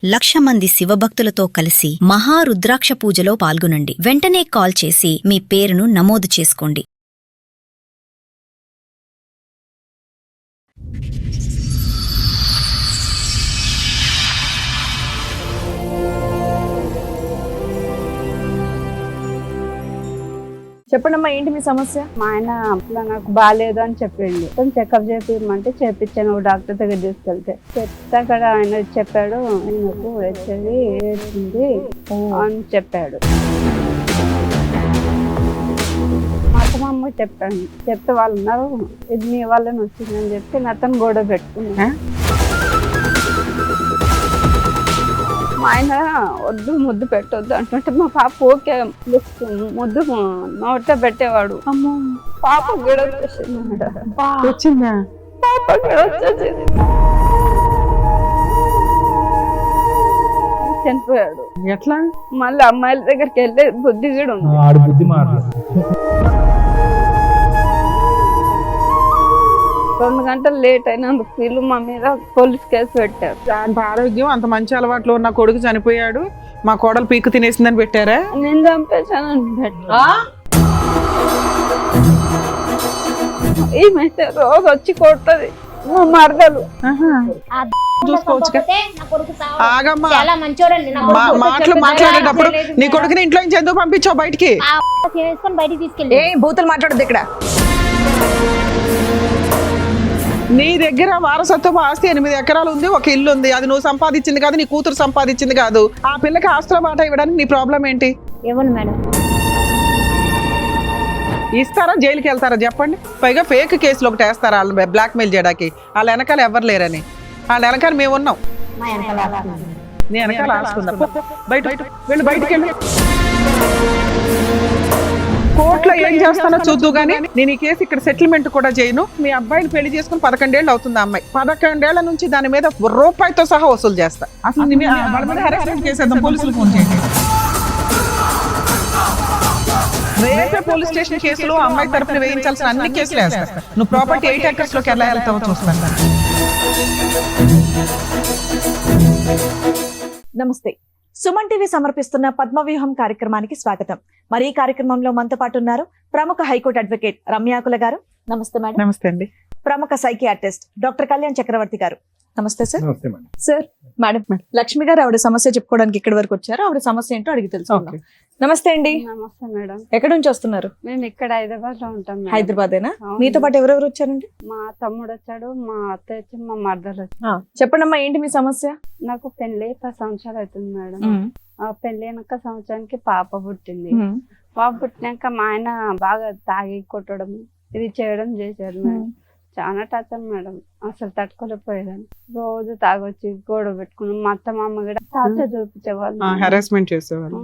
1,00,000 మంది శివభక్తులతో కలిసి మహారుద్రాక్ష పూజలో పాల్గొనండి. వెంటనే కాల్ చేసి మీ పేరును నమోదు చేసుకోండి. చెప్పండమ్మా, ఏంటి మీ సమస్య? మా ఆయన అప్పుడు నాకు బాగాలేదు అని చెప్పిండు. చెకప్ చేపిమంటే చేపించాను డాక్టర్ దగ్గర తీసుకెళ్తే. చెప్తే అక్కడ ఆయన చెప్పాడు, నాకు వచ్చేది ఏడ్చింది అని చెప్పాడు. మా అమ్మకి చెప్పాను. చెప్తే వాళ్ళు ఉన్నారు, ఇది మీ వాళ్ళని వచ్చిందని చెప్పి నాతను గొడవ పెట్టుకున్నా. మా ఆయన వద్దు ముద్దు పెట్టొద్దు అంటుంటే మా పాప ఓకే ముద్దు నోట పెట్టేవాడు. అమ్మో, పాప కూడా వచ్చిందా? పాప కూడా వచ్చేసింది. చనిపోయాడు. ఎట్లా? మళ్ళీ అమ్మాయిల దగ్గరికి వెళ్ళే బుద్ధి కూడా ఉంది. 2 గంటలు లేట్ అయినందుకు వీళ్ళు మా మీద పోలీస్ కేసు పెట్టారు. అంత ఆరోగ్యం, అంత మంచి అలవాట్లు ఉన్న కొడుకు చనిపోయాడు, మా కోడలు పీకు తినేసిందని పెట్టారా? నేను చంపేశానని పెట్టా. ఈమైతే రోజు వచ్చి కొట్టది మా మరదలు. చూసుకోవచ్చు. ఆగమ్మా, మాటలు మాట్లాడేటప్పుడు నీ కొడుకుని ఇంట్లో నుంచి ఎందుకు పంపించావు బయటికి? ఏ బూతులు మాట్లాడద్దు ఇక్కడ. నీ దగ్గర వారసత్వపు ఆస్తి 8 ఎకరాలు ఉంది, ఒక ఇల్లు ఉంది. అది నువ్వు సంపాదించింది కాదు, నీ కూతురు సంపాదించింది కాదు. ఆ పిల్లకి ఆస్తుల మాట ఇవ్వడానికి నీ ప్రాబ్లం ఏంటి? ఇవ్వను మేడం. ఇస్తారా, జైలుకి వెళ్తారా చెప్పండి? పైగా ఫేక్ కేసులు ఒకటి వేస్తారా వాళ్ళు బ్లాక్ మెయిల్ చేయడానికి? వాళ్ళ వెనకాల ఎవరు లేరని. వాళ్ళ వెనకాల మేము ఉన్నాం. నీ వెనకాల ఆస్తున్నా. బయట వెళ్ళి, బయటికి వెళ్ళి. కోర్టులో ఏం చేస్తానో చూద్దు గానీ నేను ఈ కేసు ఇక్కడ సెటిల్మెంట్ కూడా చేయను. మీ అబ్బాయిని పెళ్లి చేసుకుని 11 ఏళ్ళు అవుతుంది. అమ్మాయి 11 ఏళ్ల నుంచి దాని మీద రూపాయితో సహా వసూలు చేస్తా. అసలు వాళ్ళ మీద హెరాస్మెంట్ కేసేద్దాం, పోలీసులు ఫోన్ చేయండి. రేపే పోలీస్ స్టేషన్ కేసులు అమ్మాయి తరపున వేయించాల్సిన అన్ని కేసులు వేస్తా. నువ్వు ప్రాపర్టీ 8 acres లోకి ఎలా వెళ్తావో చూస్తాను. నమస్తే. సుమన్ టీవీ సమర్పిస్తున్న పద్మవ్యూహం కార్యక్రమానికి స్వాగతం. మరి ఈ కార్యక్రమంలో మనతో పాటు ఉన్నారు ప్రముఖ హైకోర్టు అడ్వకేట్ రమ్యాకుల గారు. నమస్తే మేడం. నమస్తే అండి. ప్రముఖ సైకియాట్రిస్ట్ డాక్టర్ కళ్యాణ్ చక్రవర్తి గారు. నమస్తే సార్. సార్, మేడం లక్ష్మి గారు ఆవిడ సమస్య చెప్పుకోవడానికి ఇక్కడి వరకు వచ్చారు. ఆవిడ సమస్య ఏంటో అడిగి తెలుసుకుందాం. నమస్తే అండి. నమస్తే మేడం. ఎక్కడి నుంచి వస్తున్నారు? మేము ఇక్కడ హైదరాబాద్ లో ఉంటాం. హైదరాబాదేనా? మీతో పాటు ఎవరెవరు వచ్చారండి? మా తమ్ముడు వచ్చాడు, మా అత్త వచ్చి, మా మరదలు వచ్చి. చెప్పండమ్మా, ఏంటి మీ సమస్య? నాకు పెళ్లి 10 సంవత్సరాలు అవుతుంది మేడం. పెళ్లి అయినాక సంవత్సరానికి పాప పుట్టింది. పాప పుట్టినాక మా ఆయన బాగా తాగి కొట్టడం ఇది చేయడం చేశారు మేడం. చాలా టార్చర్ మేడం, అసలు తట్టుకోలేకపోయేదాన్ని. రోజు తాగొచ్చి గొడవ పెట్టుకుని మా అత్త మామ కూడా టార్చర్ చూపించేవాళ్ళు, హెరాస్మెంట్ చేసేవాళ్ళు.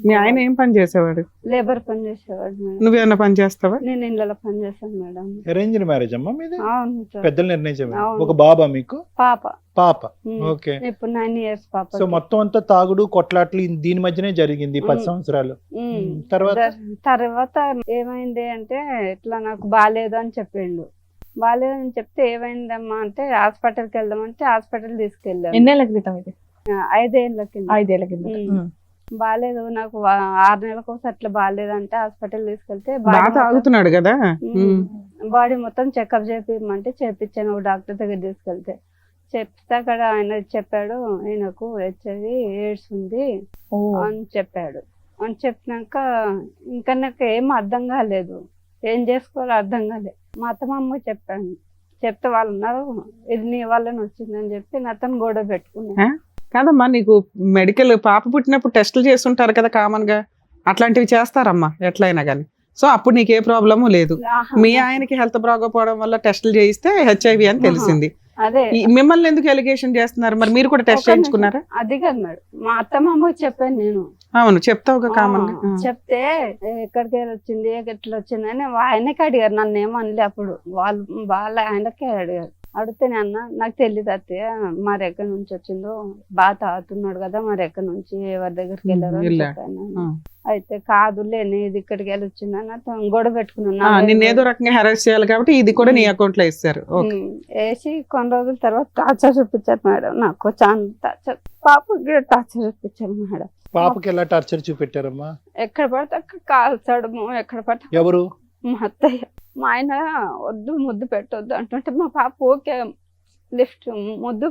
మీ ఆయన ఏం పని చేసేవాడు? లేబర్ పని చేసేవాడు మేడం. నువ్వేమన్నా పని చేస్తావా? నేను ఇళ్ళలో పని చేస్తాను మేడం. అరేంజ్డ్ మ్యారేజ్ అమ్మా మీది? అవును సార్. పెద్దలు నిర్ణయించారు. ఒక బాబా మీకు? పాప. ఓకే. ఇప్పుడు 9 years పాప. సో మొత్తం అంతా తాగుడు కొట్లాట్లు దీని మధ్యనే జరిగింది 10 సంవత్సరాలు. తర్వాత ఏమైంది అంటే ఇట్లా నాకు బాగాలేదు అని చెప్పిండు. బాగాలేదని చెప్తే ఏమైందమ్మా అంటే హాస్పిటల్కి వెళ్దామంటే హాస్పిటల్ తీసుకెళ్ళాను. ఎన్నేళ్ల క్రితం ఇది? 5 ఏళ్ల కింద. 5 ఏళ్ల కింద. బాగాలేదు నాకు 6 నెలలకు అట్లా బాగాలేదంటే హాస్పిటల్ తీసుకెళ్తే తాగుతున్నాడు కదా, బాడీ మొత్తం చెకప్ చేపిమంటే చేపించాను డాక్టర్ దగ్గర తీసుకెళ్తే. చెప్తే అక్కడ ఆయన చెప్పాడు, ఈయనకు హెచ్ఐవి ఎయిడ్స్ ఉంది అని చెప్పాడు. అని చెప్పినాక ఇంకా నాకు ఏం అర్థం కాలేదు, ఏం చేసుకోవాలో అర్థం కాలేదు. మా అత్తమ్మ చెప్పాను. చెప్తే వాళ్ళు ఉన్నారు, ఇది నీ వాళ్ళని వచ్చిందని చెప్పి నాతను గొడవ పెట్టుకున్నా. కాదమ్మా, నీకు మెడికల్ పాప పుట్టినప్పుడు టెస్టులు చేస్తుంటారు కదా కామన్ గా, అట్లాంటివి చేస్తారమ్మా ఎట్లయినా కానీ. సో అప్పుడు నీకు ఏ ప్రాబ్లము లేదు. మీ ఆయనకి హెల్త్ బాగోపోవడం వల్ల టెస్టులు చేయిస్తే హెచ్ఐవి అని తెలిసింది. అదే మిమ్మల్ని ఎందుకు ఎలిగేషన్ చేస్తున్నారు? మరి మీరు కూడా టెస్ట్ చేయించుకున్నారా? అది కాదు మేడం, మా అత్తమ్మకి చెప్పాను నేను. అవును, చెప్తావు కామన్. చెప్తే ఎక్కడికి వచ్చింది ఎట్లా వచ్చింది అని ఆయనకి అడిగారు, నన్ను ఏమనలే. అప్పుడు వాళ్ళ ఆయనకే అడిగారు. అడిగితేనే అన్న నాకు తెలియదు అత్తయ్య మరి ఎక్కడి నుంచి వచ్చిందో బాగా తాగుతున్నాడు కదా మరి ఎక్కడి నుంచి ఎవరి దగ్గరికి వెళ్ళారో అని వెళ్ళాడు. చెప్పాను. ఆ. అయితే కాదులే నేను ఇక్కడికి వెళ్ళి వచ్చిందని అతను గొడవ ఆ, పెట్టుకున్నాను నిన్ను ఏదో రకంగా హెరాస్ చేయాలి కాబట్టి ఇది కూడా నీ అకౌంట్ లో ఇస్తారు. ఓకే. వేసి కొన్ని రోజుల తర్వాత టార్చర్ చూపించారు మేడం. నాకు చాలా టార్చర్, పాపకి టార్చర్ చూపించారు మేడం. పాపకి ఎలా టార్చర్ చూపెట్టారమ్మా? ఎక్కడ పడితే అక్కడ కాల్చడము, ఎక్కడ పడితే ఎవరు? మా అత్తయ్య. మా ఆయన వద్దు ముద్దు పెట్టొద్దు అంటుంటే మా పాప ఓకే లిఫ్ట్ ముద్దు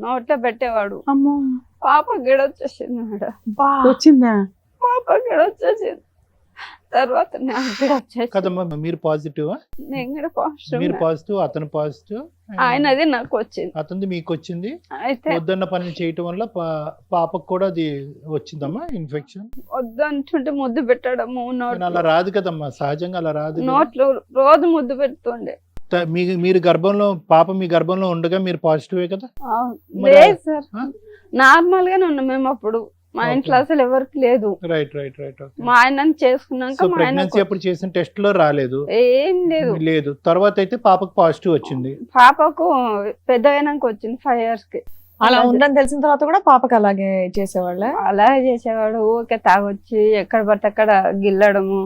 నోట్లో పెట్టేవాడు. అమ్మో, పాప గిడొచ్చేసింది మేడం. వచ్చిందా? పాప గిడొచ్చేసింది. తర్వాత నాకు గిడొచ్చేసింది. కదమ్మా, మీరు పాజిటివ్, నేను కూడా పాజిటివ్ మీరు మేడం. పాజిటివ్, అతను పాజిటివ్, ఆయనది నాకు వచ్చింది. అతనిది మీకు వచ్చింది. అయితే వద్దన్న పని చేయటం వల్ల పాపకు కూడా అది వచ్చిందమ్మా ఇన్ఫెక్షన్. వద్దు అంటుంటే ముద్దు పెట్టడము, కానీ అలా రాదు కదమ్మా, సహజంగా అలా రాదు కదా. నోట్లో రోజు ముద్దు పెడుతుండే. మీరు గర్భంలో, పాప మీ గర్భంలో ఉండగా మీరు పాజిటివే కదా? మరి లేదు సార్, ఆ? నార్మల్ గానే ఉన్నాం మేము అప్పుడు. మా ఇంట్లో అసలు ఎవరికి లేదు. Right right right. మా ఆయనని చేసుకున్నాక సో మా ఆయన ప్రెగ్నెన్సీ అప్పుడు చేసిన టెస్ట్ లో రాలేదు? ఏం లేదు. లేదు. తర్వాత అయితే పాపకు పాజిటివ్ వచ్చింది. పాపకు పెద్ద అయినాక వచ్చింది 5 years కి. అలా ఉందని తెలిసిన తర్వాత కూడా పాపకి అలాగే చేసేవాళ్ళ? అలాగే చేసేవాడు. ఊరికే తాగొచ్చి ఎక్కడ పడితే అక్కడ గిల్లడము,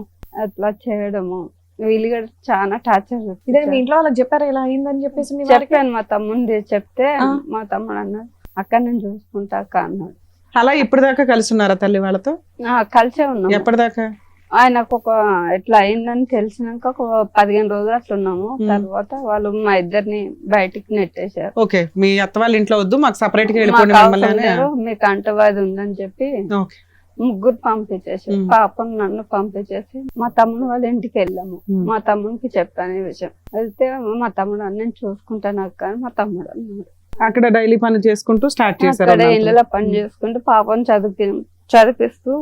అట్లా చేయడము. వీళ్ళు కూడా చాలా టార్చర్ ఇదే మీ ఇంట్లో వాళ్ళకి చెప్పారా ఇలా అయిందని చెప్పేసి? మీ వారికి చెప్పాను. మా తమ్ముంది చెప్తే ఆ. మా తమ్ముడు అన్నాడు అక్క నేను చూసుకుంటా అక్క అన్నాడు. అలా ఇప్పటిదాకా కలిసి ఉన్నారా తల్లి వాళ్ళతో? కలిసే ఉన్నాం. ఎప్పటిదాకా? ఆయనకు ఒక ఎట్లా అయిందని తెలిసినాక ఒక 15 రోజులు అట్లా ఉన్నాము. తర్వాత వాళ్ళు మా ఇద్దరిని బయటికి నెట్టేశారు. ఓకే, మీ అత్త వాళ్ళ ఇంట్లో వద్దు, మాకు సపరేట్ గా మాకు వెళ్ళిపోండి అవసరం మమ్మల్ని అని. లేదు, మీకు అంటవాది ఉందని చెప్పి ఓకే. ముగ్గురు పంపించేసారు. పాపను నన్ను పంపించేసి మా తమ్ముడు వాళ్ళ ఇంటికి వెళ్ళాము. మా తమ్ముడికి చెప్పాను ఈ విషయం. వెళ్తే మా తమ్ముడు అన్న నేను చూసుకుంటాను అక్క అని మా తమ్ముడు అన్నాడు. అక్కడ డైలీ పని చేసుకుంటూ స్టార్ట్ చేశారు. అక్కడ ఇళ్ళలో పని చేసుకుంటూ పాపను చదివిస్తూ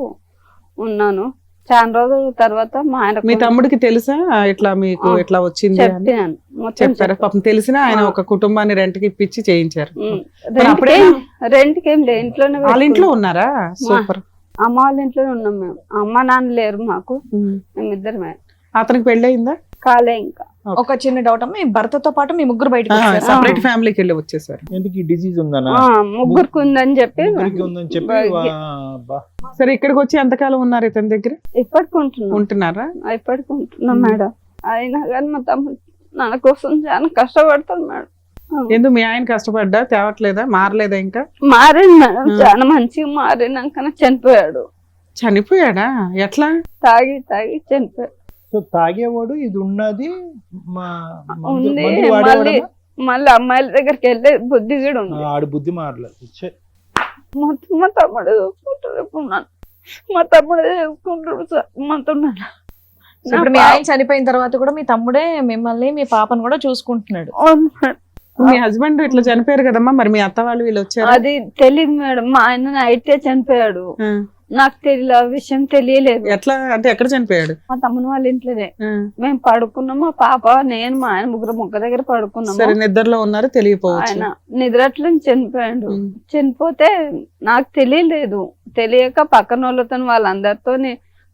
ఉన్నాను. చాలా రోజుల తర్వాత మా ఆయన మీ తమ్ముడికి తెలుసా ఇట్లా మీకు ఇట్లా వచ్చింది అని? చెప్పాను మొత్తం చెప్పారా? పాపం తెలిసినా ఆయన ఒక కుటుంబాన్ని రెంట్ కి ఇప్పించి చేయించారు. రెంట్కి ఏం లేదు, ఇంట్లోనే వాళ్ళ ఇంట్లో పెట్టుకున్నాం. ఉన్నారా? సూపర్. అమ్మ వాళ్ళ ఇంట్లోనే ఉన్నాం మేము. అమ్మ నాన్న లేరు మాకు, మేమిద్దరమే. అతనికి పెళ్ళి అయిందా? కాలే ఇంకా. ఒక చిన్న డౌట్ అమ్మా, మీ భర్తతో పాటు మీ ముగ్గురు బయటకు వచ్చారా? సపరేట్ ఫ్యామిలీకి వెళ్ళి వచ్చేసారు. ఎందుకు ఈ డిసీజ్ ఉందనా? ముగ్గురికి ఉందని చెప్పి ముగ్గురికి ఉందని చెప్పి సరే, ఇక్కడికి వచ్చి ఎంతకాలం ఉన్నారు ఇతని దగ్గర? ఇప్పటికి ఉంటున్నాం. ఉంటున్నారా? ఇప్పటికి ఉంటున్నాం మేడం. అయినా కానీ మా తమ్ముడు నా కోసం చాలా కష్టపడతాడు మేడం. ఎందుకు మీ ఆయన కష్టపడ్డా తేవట్లేదా? మారలేదా? ఇంకా మారాడు మేడం, చాలా మంచిగా మారినాక చనిపోయాడు. చనిపోయాడా? ఎట్లా? తాగి చనిపోయాడు. సో తాగేవాడు, ఇది ఉన్నది ఉంది. మళ్ళీ అమ్మాయిల దగ్గరికి వెళ్ళే బుద్ధి కూడా ఉంది. ఆడు బుద్ధి మారలేదు. మొత్తం మా తమ్ముడు చూసుకుంటాడు. ఇప్పుడు నన్ను మా తమ్ముడే చూసుకుంటాడు సార్ మొత్తం నన్ను. ఇప్పుడు మీ ఆయన చనిపోయిన తర్వాత కూడా మీ తమ్ముడే మిమ్మల్ని మీ పాపను కూడా చూసుకుంటున్నాడు. అవును మేడం. మీ హస్బెండ్ ఇట్లా చనిపోయారు కదమ్మా, మరి మీ అత్త వాళ్ళు వీళ్ళు వచ్చారు? అది తెలియదు మేడం. మా ఆయన నైటే చనిపోయాడు. నాకు తెలియదు, ఆ విషయం తెలియలేదు. ఎట్లా అంటే ఎక్కడ చనిపోయాడు? మా తమ్ముని వాళ్ళ ఇంట్లోనే మేము పడుకున్నాం. మా పాప నేను మా ఆయన ముగ్గురు మొక్క దగ్గర పడుకున్నాము. సరే, నిద్రలో ఉన్నారు, తెలియపోవచ్చు. ఆయన నిద్రట్లో చనిపోయాడు. చనిపోతే నాకు తెలియలేదు. తెలియక పక్కన వాళ్ళతో వాళ్ళందరితో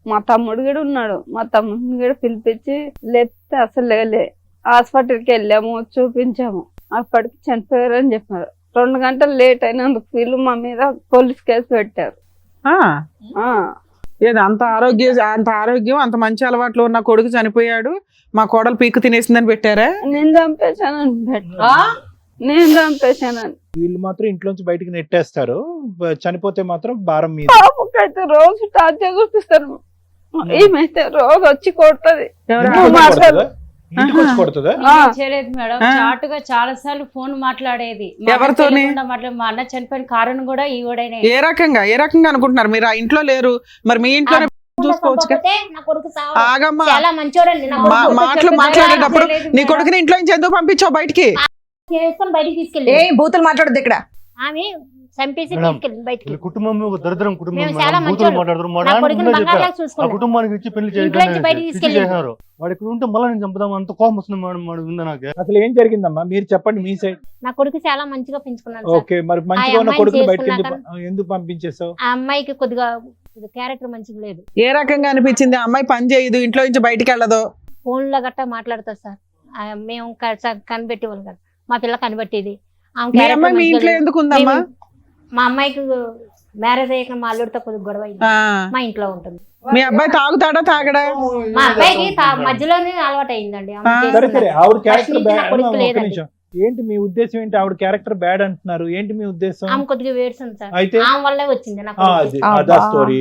మా తమ్ముడు కూడా ఉన్నాడు. మా తమ్ముడిని కూడా పిలిపించి లేపితే అసలు లేలే. హాస్పిటల్కి వెళ్ళాము, చూపించాము. అప్పటికి చనిపోయారు అని చెప్పారు. 2 గంటలు లేట్ అయినందుకు వీళ్ళు మా మీద పోలీస్ కేసు పెట్టారు. ఏదో అంత ఆరోగ్యం అంత మంచి అలవాట్లు ఉన్న కొడుకు చనిపోయాడు, మా కోడలు పీకు తినేసిందని పెట్టారా? నేను చంపేశానని. వీళ్ళు మాత్రం ఇంట్లోంచి బయటికి నెట్టేస్తారు, చనిపోతే మాత్రం భారం మీద. పాపకైతే రోజు టార్చర్ చూపిస్తారు. ఏమైతే రోజు వచ్చి కొడుతుంది. ఇంటికి వచ్చి కొడుతుందా? చేయలేదు మేడం, చాటుగా చాలా సార్లు ఫోన్ మాట్లాడేది. ఎవరితోని? మా అన్న చనిపోయిన కారణం కూడా ఈవిడనే. ఏ రకంగా అనుకుంటున్నారు? మీరు ఆ ఇంట్లో లేరు, మరి మీ ఇంట్లో చూసుకోవచ్చు. ఆగమ్మా, చాలా మంచోడండి. మాటలు మాట్లాడేటప్పుడు నీ కొడుకుని ఇంట్లో నుంచి ఎందుకు పంపించావు బయటికి? బయటికి తీసుకెళ్ళి బూతులు మాట్లాడదు ఇక్కడ. ఆమె చంపేసి తీసుకెళ్ళి బయటికి. కుటుంబం ఒక దరిద్రం కుటుంబం. మేము చాలా మంచోళ్ళు చూసుకున్నాం. కుటుంబానికి ఇచ్చి పెళ్లి చేశారు. వాడు ఇక్కడ ఉంటే మళ్ళీ నేను చంపుదాం అంత కోపం వస్తుంది మేడం. వాడు ఉందా నాకు? అసలు ఏం జరిగిందమ్మా మీరు చెప్పండి మీ సైడ్. నా కొడుకు చాలా మంచిగా పెంచుకున్నాను. ఓకే, మరి మంచిగా ఉన్న కొడుకు బయటకి ఎందుకు పంపించేసావు? ఆ అమ్మాయికి కొద్దిగా క్యారెక్టర్ మంచిగా లేదు. ఏ రకంగా అనిపించింది? ఆ అమ్మాయి పని చేయదు, ఇంట్లో నుంచి బయటికి వెళ్ళదు, ఫోన్ లో గట్టా మాట్లాడతారు సార్. మేము కనిపెట్టేవాళ్ళు కదా. మా పిల్ల కనిపెట్టేది ఆమె మీ character అమ్మాయి మీ మంచిగా ఇంట్లో లేదు. ఎందుకు ఉందమ్మా? మా అమ్మాయికి మ్యారేజ్ అయ్యాక మా అల్లుడితో కొద్దిగా గొడవ అయింది. ఆ, మా ఇంట్లో ఉంటుంది. మీ అబ్బాయి తాగుతాడా తాగడా? మా అబ్బాయికి మధ్యలోనే అలవాటు అయిందండి. ఆమె ఆ. సరే చేసుకున్నది. సరే ఆవిడ ఫస్ట్ క్యారెక్టర్ నుంచి నా కొడుకు బ్యాడ్. లేదండి. ఏంటి మీ ఉద్దేశం ఏంటి? ఆవిడ క్యారెక్టర్ బ్యాడ్ అంటున్నారు, ఏంటి మీ ఉద్దేశం? ఆమె కొద్దిగా వేడుస్తుంది సార్. అయితే ఆమె వల్లే వచ్చింది నాకు. అదా స్టోరీ.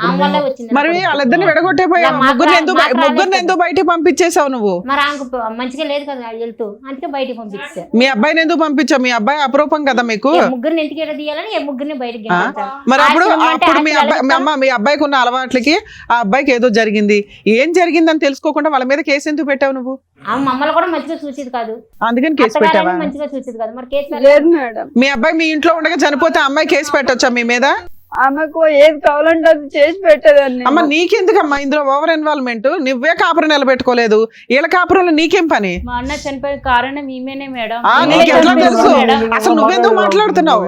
ఆమె వల్లే వచ్చింది నా మరి కొడుకు. వాళ్ళిద్దరిని విడగొట్టేపోయావు. మాకు ముగ్గురిని ఎందుకు మాకు రాలేదు. ముగ్గురిని ఎందుకు బయటికి పంపించేసావు నువ్వు? మరి ఆమెకు మంచిగా లేదు కదా వెళ్తూ, అందుకే బయటికి పంపించారు. మీ అబ్బాయిని ఎందుకు పంపించావు? మీ అబ్బాయి అపరూపం కదా మీకు. ముగ్గురిని ఇంటికి ఎడ తీయాలని ముగ్గురిని బయటికి గెంటేశారు. మరి అప్పుడు ఆశ్రమం అంటే అప్పుడు మీ అబ్బాయి ఆశ్రమాలకు అమ్మ మీ అబ్బాయికి ఉన్న అలవాట్లకి ఆ అబ్బాయికి ఏదో జరిగింది. ఏం జరిగిందని తెలుసుకోకుండా వాళ్ళ మీద కేసు ఎందుకు పెట్టావు నువ్వు? ఆమె మమ్మల్ని కూడా మంచిగా చూసేది కాదు. అందుకని కేసు పెట్టావా? అత్తగారని మంచిగా చూసేది కాదు. మరి కేసు లేదు మేడం, మీ అబ్బాయి మీ ఇంట్లో ఉండగా చనిపోతే ఆ అమ్మాయి కేసు పెట్టొచ్చా మీ మీద? ఆమెకు ఏది కావాలంటే అది చేసి పెట్టేదాన్ని. అమ్మ నీకెందుకమ్మా ఇందులో ఓవర్ ఇన్వాల్వ్మెంట్? నువ్వే కాపురం నిలబెట్టుకోలేదు, వీళ్ళ కాపురంలో నీకేం పని? మా అన్న చనిపోయిన కారణం ఈమెనే మేడం. ఆ, ఈమెనే నీకు ఎట్లా చనిపోయింది తెలుసు? మేడం. అసలు నువ్వెందుకు మాట్లాడుతున్నావు?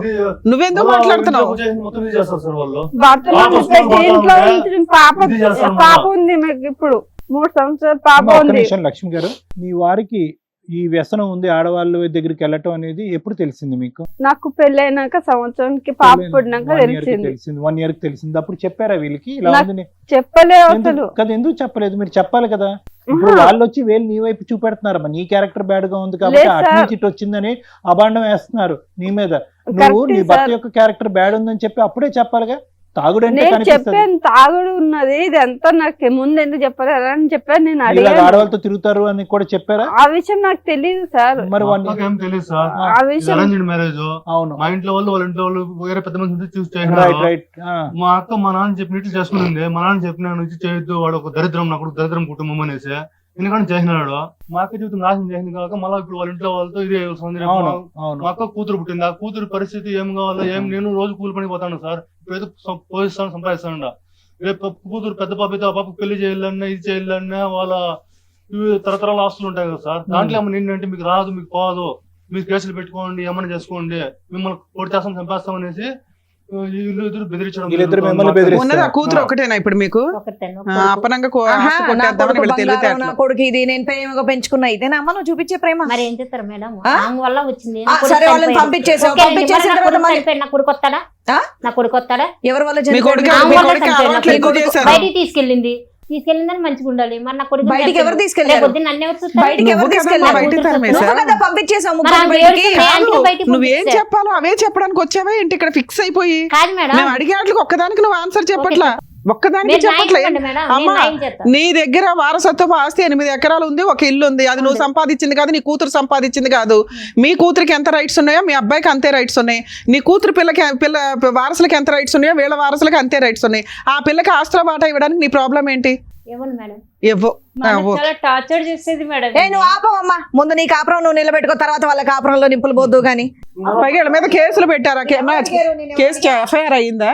నువ్వెందుకు మాట్లాడుతున్నావు? మొత్తం ఇది చేస్తారు సార్ వాళ్ళు. భర్తను పాప పెట్టి ఇంట్లో ఉంటే ఉంచి పాప ఇది చేస్తాను పాప మేడం. ఉంది మీకు ఇప్పుడు 3 సంవత్సరాలు పాప అమ్మ, ఒక్క ఉంది. నిమిషం లక్ష్మి గారు, మీ వారికి ఈ వ్యసనం ఉంది ఆడవాళ్ళ దగ్గరికి వెళ్ళటం అనేది ఎప్పుడు తెలిసింది మీకు? నాకు పెళ్ళైనాక సంవత్సరానికి పాప పుట్టినాక 1 year కి తెలిసింది. తెలిసింది. 1 year కి తెలిసింది. అప్పుడు చెప్పారా వీళ్ళకి ఇలా నాకు ఉందని? చెప్పలే అసలు. ఎందుకు కదా, ఎందుకు చెప్పలేదు? మీరు చెప్పాలి కదా. ఇప్పుడు వాళ్ళు వచ్చి వేలు నీ వైపు చూపెడుతున్నారు, నీ క్యారెక్టర్ బ్యాడ్ గా ఉంది కాబట్టి లేదు అటు సార్. నుంచి ఇటు వచ్చిందని అభాండం వేస్తున్నారు నీ మీద. నువ్వు కరెక్టే నీ భర్త సార్. యొక్క క్యారెక్టర్ బ్యాడ్ ఉందని చెప్పి అప్పుడే చెప్పాలిగా. తాగుడంటే నేను కనిపిస్తుంది. చెప్పాను తాగుడు ఉన్నది ఇది ఎంతో నాకు ముందు ఎందుకు చెప్పలేదు అని చెప్పాను. నేను ఇలా అడిగాను. ఆడవాళ్ళతో తిరుగుతారు అని కూడా చెప్పారా? ఆ విషయం నాకు తెలియదు సార్. మరి నాకేం తెలియదు సార్. ఆ విషయం అరేంజ్డ్ మ్యారేజ్. అవును, మా ఇంట్లో వాళ్ళు వాళ్ళ ఇంట్లో వాళ్ళు వేరే పెద్ద మంది చూసి రైట్ చేసినారు. రైట్. మా అక్క మా నాన్న చెప్పినట్లు చేసుకునింది. మా నాన్న చెప్పిన నుంచి చేయొద్దు, వాడు ఒక దరిద్రం, నాకు దరిద్రం కుటుంబం అనేసి ఎందుకంటే చేసినాడు. మా అక్క జీవితం నాశనం చేసింది కాక మళ్ళీ ఇప్పుడు వాళ్ళ ఇంట్లో వాళ్ళతో ఇదే సౌందర్యం. అవును అవును. మా అక్క కూతురు పుట్టింది. ఆ కూతురు పరిస్థితి ఏం కావాలో ఏం, నేను రోజు కూలి పని పోతాను సార్. ఇప్పుడైతే పోయిస్తాను, సంపాదిస్తాను. రేపు కూతురు పెద్ద పాప అయితే ఆ పాప పెళ్లి చేయాలన్నా ఇది చేయాలన్నా వాళ్ళ తరతరాల ఆస్తులు ఉంటాయి కదా సార్. దాంట్లో ఏమన్నా ఏంటంటే మీకు రాదు, మీకు పోదు, మీరు కేసులు పెట్టుకోండి, ఏమన్నా చేసుకోండి, మిమ్మల్ని కొడితేస్తాం చంపేస్తాం అనేసి వీళ్ళిద్దరు బెదిరించడం. వీళ్ళిద్దరు మిమ్మల్ని బెదిరిస్తారు. ఉన్నది ఆ కూతురు ఒకటేనా ఇప్పుడు మీకు? ఒకటేను. అపనంగా ఆహా, ఆస్తి నా కొట్టేద్దామని కొడుకు వీళ్ళ బంగారం, తెలివితేటలు. నా కొడుకు ఇది నేను ప్రేమగా పెంచుకున్నా ఇదేనా అమ్మ నువ్వు చూపించే ప్రేమ? మరి ఏం చేస్తారు మేడం? ఆ? ఆమె వల్ల వచ్చింది. ఆ, సరే వాళ్ళని పంపించేసావు. పంపించేసిన తర్వాత మళ్ళీ- నా కొడుకు వస్తాడా? ఆ? నా కొడుకు వస్తాడా? ఎవరి వల్ల మీ కొడుకు చనిపోయాడు? ఆమె మీ వల్ల కొడుకు చనిపోయాడు. అలవాట్లు నా ఎక్కువ కొడుకు చేశారు. బయటికి తీసుకెళ్ళిందని మంచిగా ఉండాలి. మరి నా కొడుకు బయటికి ఎవరు తీసుకెళ్లారు? నన్ను ఎవరు చూస్తారు? బయటికి ఎవరు నువ్వు కదమ్మా తీసుకెళ్లారు? బయటికి కూతురు తరిమేశా? నువ్వు కదా పంపించేసావు మరి ముగ్గురు ఆమె బయటికి. ఏడుస్తుంది, అందుకే బయటికి నువ్వేం పంపించేశారు. చెప్పాలో అవే చెప్పడానికి వచ్చావా ఏంటి? ఇక్కడ ఫిక్స్ అయిపోయి కాదు మేడం. మేము అడిగే వాటికి ఒక్కదానికి నువ్వు ఆన్సర్ చెప్పట్లా. ఒక్కదానికి మీరు చెప్పట్లే. న్యాయం ఇవ్వండి మేడం, నేను అమ్మా న్యాయం చేస్తాను. నీ దగ్గర వారసత్వపు ఆస్తి 8 ఎకరాలు ఉంది, ఒక ఇల్లు ఉంది. అది నువ్వు సంపాదించింది కాదు, నీ కూతురు సంపాదించింది కాదు. మీ కూతురికి ఎంత రైట్స్ ఉన్నాయో మీ అబ్బాయికి అంతే రైట్స్ ఉన్నాయి. నీ కూతురు పిల్ల వారసులకి ఎంత రైట్స్ ఉన్నాయో వీళ్ళ వారసులకి అంతే రైట్స్ ఉన్నాయి. ఆ పిల్లకి ఆస్తుల వాటా ఇవ్వడానికి నీ ప్రాబ్లం ఏంటి? ఇవ్వను మేడం. ఇవ్వు. మా అన్న చాలా టార్చర్ చేసేది మేడం. ఏ నువ్వు ఆపవమ్మా, ముందు నీ కాపురం నువ్వు నిలబెట్టుకో, తర్వాత వాళ్ళ కాపురంలో నింపులు పోద్దు గాని. పైగా వీళ్ళ మీద కేసులు పెట్టారా? కేసు ఎఫ్ఐఆర్ అయ్యిందా?